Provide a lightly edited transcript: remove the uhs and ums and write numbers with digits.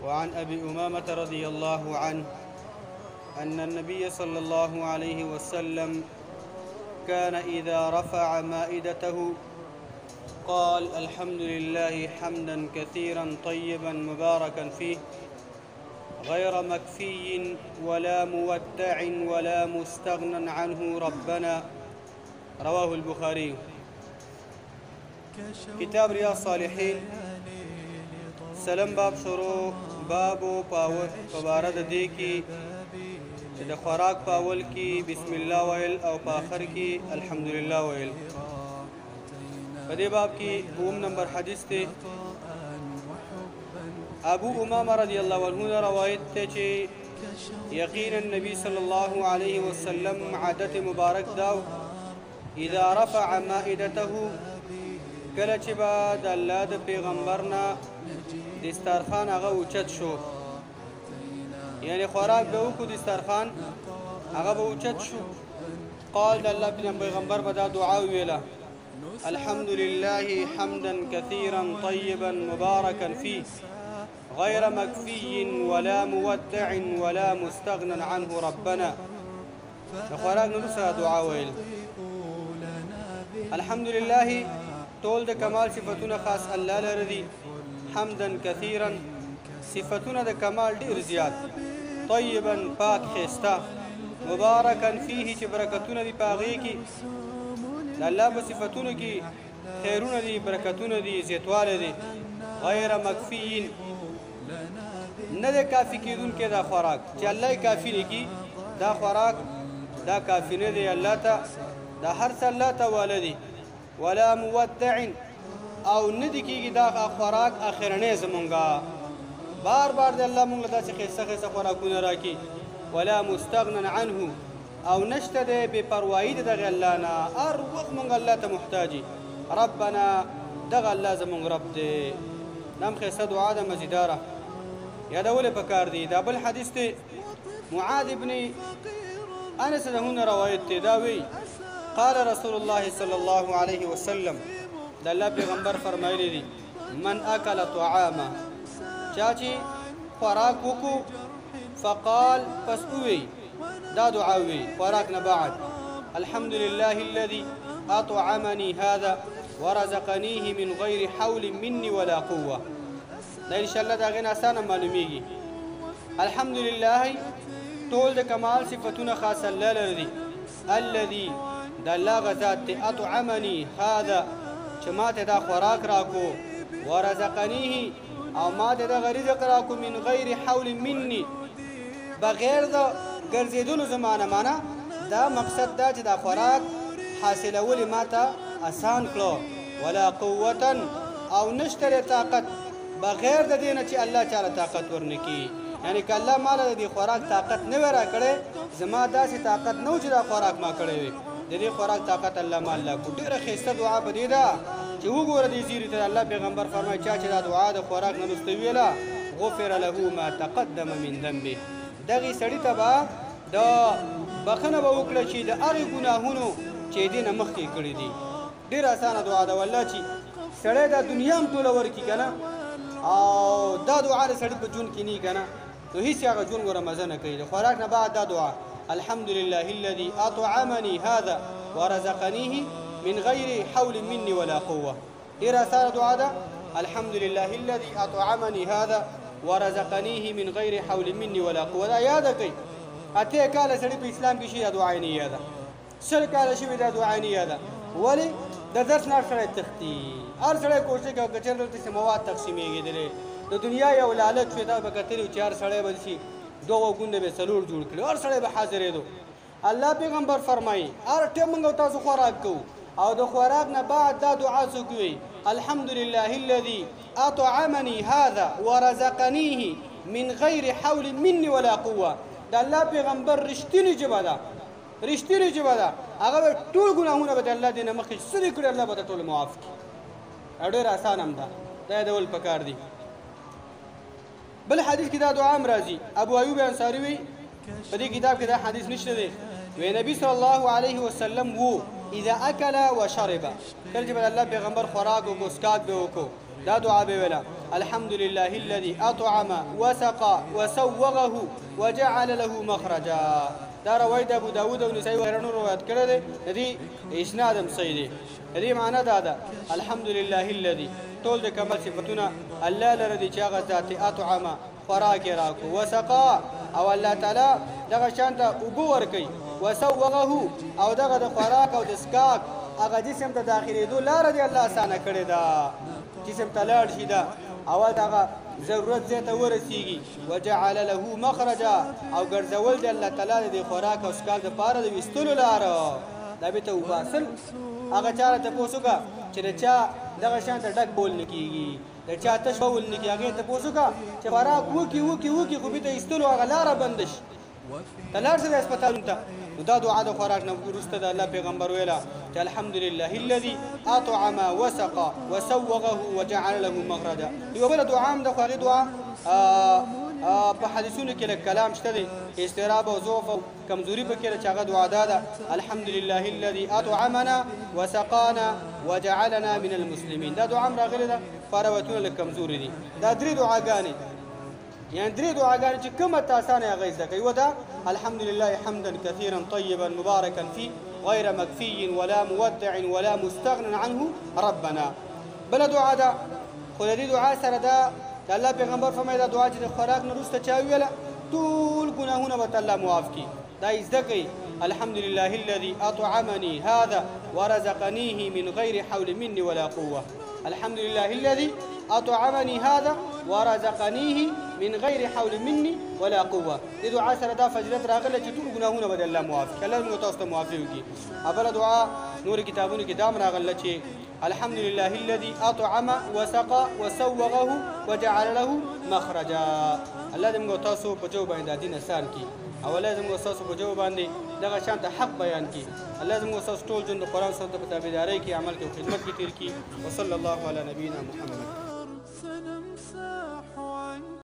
وعن أبي أمامة رضي الله عنه أن النبي صلى الله عليه وسلم كان إذا رفع مائدته قال الحمد لله حمدا كثيرا طيبا مباركا فيه غير مكفي ولا مودع ولا مستغنى عنه ربنا. رواه البخاري. كتاب رياض الصالحين سلم باب شروع بابو پبارد دی کی چې د خوراک په اول کې بسم الله ویل او په آخر کې الحمدلله ویل. په دې باب کې اوم نمبر حدیث دی. ابو امامه رضی الله عنه روایت ته چې یقینا نبی صلی الله علیه وسلم عادت مبارک داو اذا رفع مائدته کله چې به د الله د پیغمبر نه دسترخوان هغه اوچت شو، یعنی خوراک به وکړو دسترخوان هغه به اوچت شو، قال د الله پیغمبر به دا دعا ویله الحمد لله حمدا كثيرا طيبا مباركا فيه غير مكفي ولا مودع ولا مستغنى عنه ربنا. د خوراک نه وروسته دعا ویل الحمد لله ټول د کمال صفتونه خاص الله لره دي. حمدا كثيرا صفتونه د کمال ډیر زیات، طیبا پاک ښایسته، مبارکا فيه چې برکتونه دي په هغې کې. د الله په صفتونو کې خیرونه دي، برکتونه دي، زیاتوالی دی. غیر مکفي نه دی کافي کېدونکی دا خوراک چې الله یې کافي لیکي، دا خوراک دا کافي نه دی الله ته، دا هر څه الله ته واله دي. ولا مودع او نه دی کېږي دا خوراک اخرنی زمونږه، بار بار دی الله مونږ له داسې ښایسته ښایسته خوراکونه راکړي. ولا مستغنى عنه او نشته دی بې پروایي د دغې الله نه، هر وخت مونږ الله ته محتاجي. ربنا دغه الله زمونږ رب دی. دا هم ښایسته دعا ده مزیداره، یادولې پکار دی. دا بل حدیث دی معاذ ابن انس نه روایت دی. دا وی قال رسول الله صلی الله علیه وسلم د الله پیغمبر فرمایلی دی من اکل طعامه چا چې خوراک وکړو فقال پس اوی دا دعا وی خوراک نه بعد الحمد لله الذي اطعمني هذا ورزقنيه من غير حول مني ولا قوه. دا ان شاء الله دا غین اسانه معلومیږي. الحمد لله ټول د کمال صفتونه خاص الله لره دي. الذي دا الله غذات دی اطعمني هذا چې ما ته دا خوراک راکو، ورزقنيه او ما ته دا رزق راکو من غیر حول مني بغیر د ګرځېدلو زمانه. معنا دا مقصد دا چې دا خوراک حاصلول ما ته آسان کړو. ولا قوة او نشته طاقت بغیر د دې نه چې الله چاله طاقت ورنکي. یعنی که الله ماله د دې خوراک طاقت نه وی راکړی، زما داسې طاقت نه و چې دا خوراک ما کړی وي. د دې خوراک طاقت الله ما الله کو. ډېره ښایسته دعا په دې ده چې وګوره دې زیري ته الله پیغمبر فرمایي چا چې دا دعا د خوراک نه وروسته ویله غفر له ما تقدم من ذنبه، دغې سړي ته به د بخښنه به وکړه چې د هغې ګناهونو چې دې نه مخکې کړي دي. ډېره اسانه دعا ده والله چې سړی دا دنیا هم ټوله ورکړي که نه، او دا دعا د سړي په ژوند کې نه وي که نه، نو هېڅ هغه ژوند ګوره مزه نه کوي. د خوراک نه بعد دا دعا الحمد لله الذي اطعمني هذا ورزقنيه من غير حول مني ولا قوه. ډېره اسانه دعا ده الحمد لله الذي اطعمني هذا ورزقنيه من غير حول مني ولا قوه. دا یاده کوي اته کاله سړي په اسلام کې شي دا دعا یې نه یاده، سل کاله شوي دا دعا یې نه یاده. ولې د درس نه هر سړی تښتي، هر سړی کوشش کوي که چېرته داسې مواد تقسیمېږي. د دنیا یو لالچ شوی دا به کتلي چې هر سړی به شي دوه غونډه به څلور جوړ کړي، هر سړی به حاضرېدو. الله پیغمبر فرمایي هر ټیم موږ تاسو خوراک کوو او د خوراک نه بعد دا دعا څوک وي الحمد لله الذي اطعمني هذا ورزقنيه من غير حول مني ولا قوه. د الله پیغمبر رښتینې ژبه ده، رښتینې ژبه ده. هغه به ټول ګناهونه به د الله دې نه مخکې څه کړي الله به ته ټول معاف کړي. او ډېر اسان هم ده، دا یادول پکار دي. بل حدیث کې دا دعا هم راځي. ابو ایوب انصاري وی په دې کتاب کې دا حدیث نشته دی. وی نبی صلی الله علیه وسلم وو اذا اکل و شرب، کله چې به الله پیغمبر خوراک وکړو څښاک به وکړو دا دعا به ویله الحمد لله الذي اطعم وسقى وسوغه وجعل له مخرجا. دا روایت د ابو داود او نسائی وغیرہ روایت کړی دی. د دې اسناد هم صحیح دی. د دې معنی دا ده الحمد لله الذي ټول د کمال صفتونه الله لره دي چې هغه ذات اطعم خوراک یې راکړو، وسقا او الله تعالی دغه شان ته اوبه ورکوي، وسوغه او دغه د خوراک او د څښاک هغه جسم ته داخلېدو لاره دی الله اسانه کړې ده. جسم ته لاړ شي ده اول دغه ضرورت ځای ته ورسیږي. وجعل له مخرجا او ګرځول د الله تعالی د خوراک او څښاک دپاره د ویستلو لاره دا بېرته وباسل. هغه چا راته تپوس وکړه چې د چا دغه شان ته ډک بول نه کېږي، د چا تش بول نه کېږي. هغې تپوس وکړه چې خوراک وکړي خو بېرته ایستلو هغه لاره بنده شي، ته لاړ شه هسپتالونو ته. نو دا دعا د خوراک نه وروسته د الله پیغمبر ویله چې الحمد لله الذي اطعم وسقى وسوغه وجعل له مخرجا. یوه بله دعا هم ده خو هغې دعا په حدیثونو کې لږ کلام شته دی، اضطراب او ضعف او کمزوري پکې ده چې هغه دعا دا ده الحمد لله الذي اطعمنا وسقانا وجعلنا من المسلمین. دا دعا هم راغلې ده خو روایتونه لږ کمزوري دي. دا درې دعاګانې يعني درې دعاګانې چې کومه ته اسانه هغه زده کوي. یوه ده الحمد لله حمدا كثيرا طيبا مباركا فيه غير مكفي ولا مودع ولا مستغن عنه ربنا. بله دعا ده خو د دې دعا سره ده د الله پیغمبر فرمایي دا دعا چې د خوراک نه وروسته چا وویله ټول ګناهونه به الله معاف کړي. دا یې زده کوي الحمد لله الذي اطعمني هذا ورزقنيه من غير حول مني ولا قوة. الحمد لله الذي اطعمني هذا ورزقنيه من غير حول مني ولا قوة. دې دعا سره دا فضیلت راغله چې ټول ګناهونه به د الله معاف کړي. الله موږ تاسو ته معافي وکړي. بله دعا نور کتابونو کې دا هم راغله چې الحمد لله الذي اطعم وسقى وسوغه وجعل له مخرجا. الله دې موږ تاسو په جو باندې دین آسان کړي او الله دې موږ تاسو په جو باندې دغه شان ته حق بیان کړي. الله دې موږ تاسو ټول ژوند د قرآن سره په تابعدارۍ کې عمل کې او خدمت کې تیر کړي. وصلی الله علی نبینا محمد.